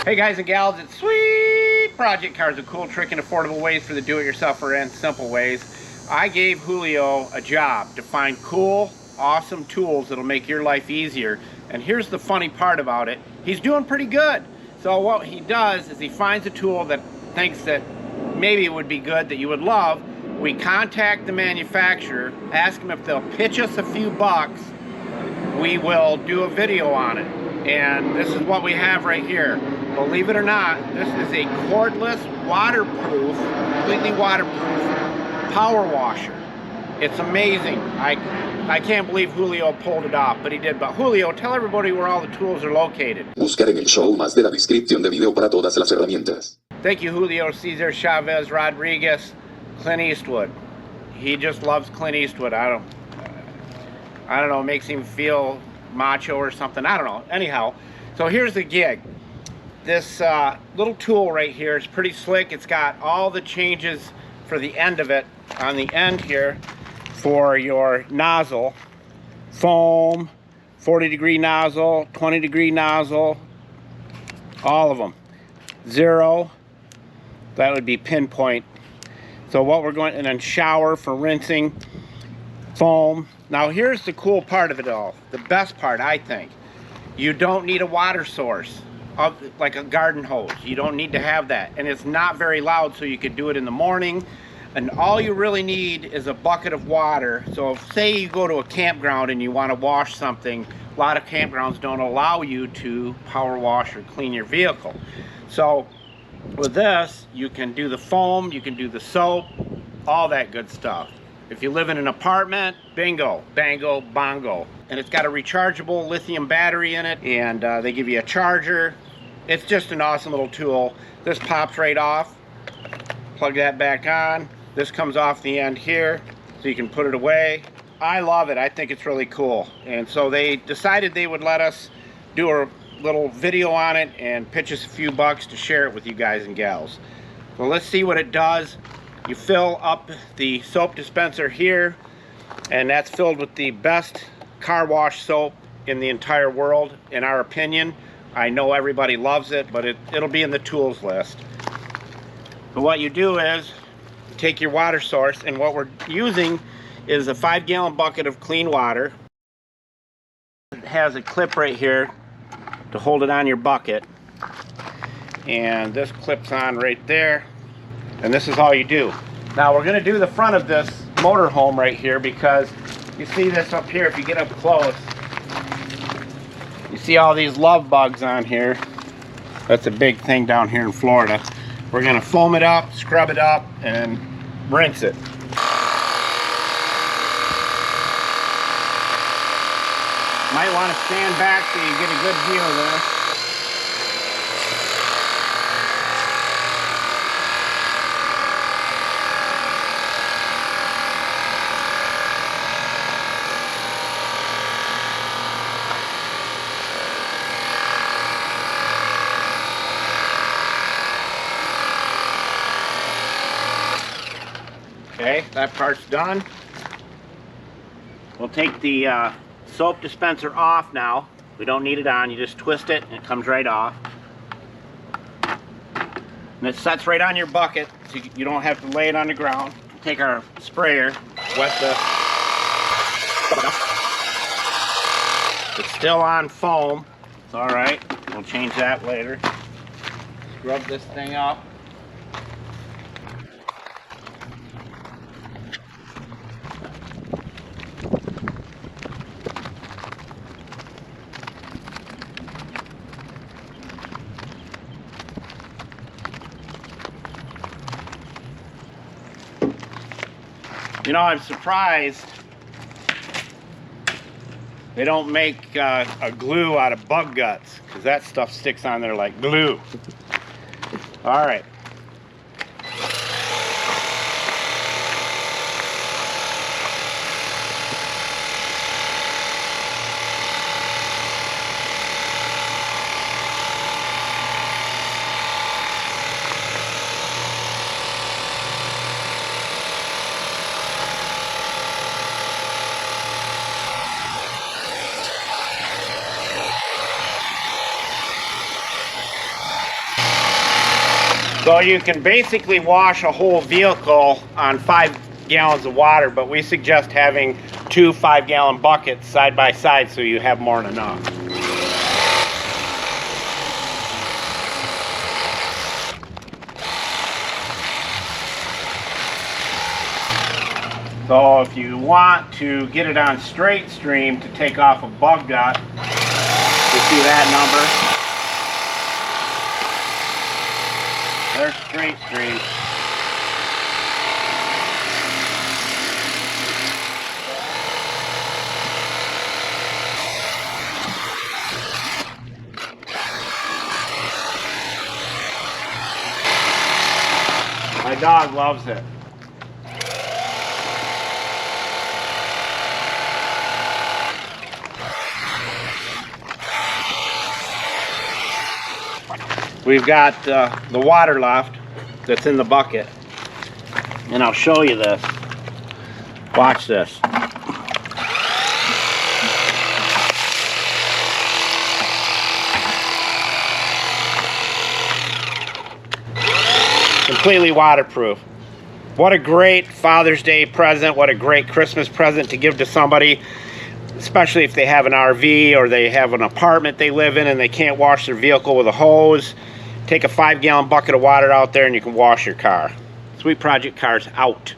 Hey guys and gals, it's Sweet Project Cars, a cool, trick, and affordable ways for the do-it-yourselfer and simple ways. I gave Julio a job to find cool, awesome tools that'll make your life easier. And here's the funny part about it. He's doing pretty good. So what he does is he finds a tool that thinks that maybe it would be good, that you would love. We contact the manufacturer, ask them if they'll pitch us a few bucks. We will do a video on it. And this is what we have right here. Believe it or not, this is a cordless, waterproof, completely waterproof power washer. It's amazing. I can't believe Julio pulled it off, but he did. But Julio, tell everybody where all the tools are located. Buscar en el show más de la descripción de video para todas las herramientas. Thank you, Julio Cesar Chavez Rodriguez, Clint Eastwood. He just loves Clint Eastwood. I don't know, it makes him feel macho or something. I don't know. Anyhow, so here's the gig. This little tool right here is pretty slick. It's got all the changes for the end of it on the end here for your nozzle. Foam, 40-degree nozzle, 20-degree nozzle, all of them. 0, that would be pinpoint. So what we're going, and then shower for rinsing, foam. Now here's the cool part of it all, the best part I think. You don't need a water source, like a garden hose. You don't need to have that. And it's not very loud, so you could do it in the morning. And all you really need is a bucket of water. So if, say you go to a campground and you want to wash something, a lot of campgrounds don't allow you to power wash or clean your vehicle. So with this, you can do the foam, you can do the soap, all that good stuff. If you live in an apartment, bingo, bango, bongo. And it's got a rechargeable lithium battery in it, and they give you a charger. It's just an awesome little tool. This pops right off. Plug that back on. This comes off the end here, so you can put it away. I love it. I think it's really cool. And so they decided they would let us do a little video on it and pitch us a few bucks to share it with you guys and gals. So let's see what it does. You fill up the soap dispenser here, and that's filled with the best car wash soap in the entire world, in our opinion. I know everybody loves it, but it'll be in the tools list. But what you do is you take your water source, and what we're using is a 5-gallon bucket of clean water. It has a clip right here to hold it on your bucket, and this clips on right there. And this is all you do. Now we're going to do the front of this motorhome right here, because you see this up here. If you get up close, you see all these love bugs on here. That's a big thing down here in Florida. We're going to foam it up, scrub it up, and rinse it. Might want to stand back so you get a good view of this. Okay, that part's done. We'll take the soap dispenser off now. We don't need it on. You just twist it and it comes right off. And it sets right on your bucket, so you don't have to lay it on the ground. Take our sprayer, wet the... It's still on foam. It's alright. We'll change that later. Scrub this thing up. You know, I'm surprised they don't make a glue out of bug guts, because that stuff sticks on there like glue. All right. So you can basically wash a whole vehicle on 5 gallons of water, but we suggest having 2 5-gallon buckets side by side so you have more than enough. So if you want to get it on straight stream to take off a bug gut, you see that number. There's straight stream. My dog loves it. We've got the water left that's in the bucket, and I'll show you this. Watch this. Completely waterproof. What a great Father's Day present. What a great Christmas present to give to somebody, especially if they have an RV or they have an apartment they live in and they can't wash their vehicle with a hose. Take a 5-gallon bucket of water out there and you can wash your car. Sweet Project Cars out.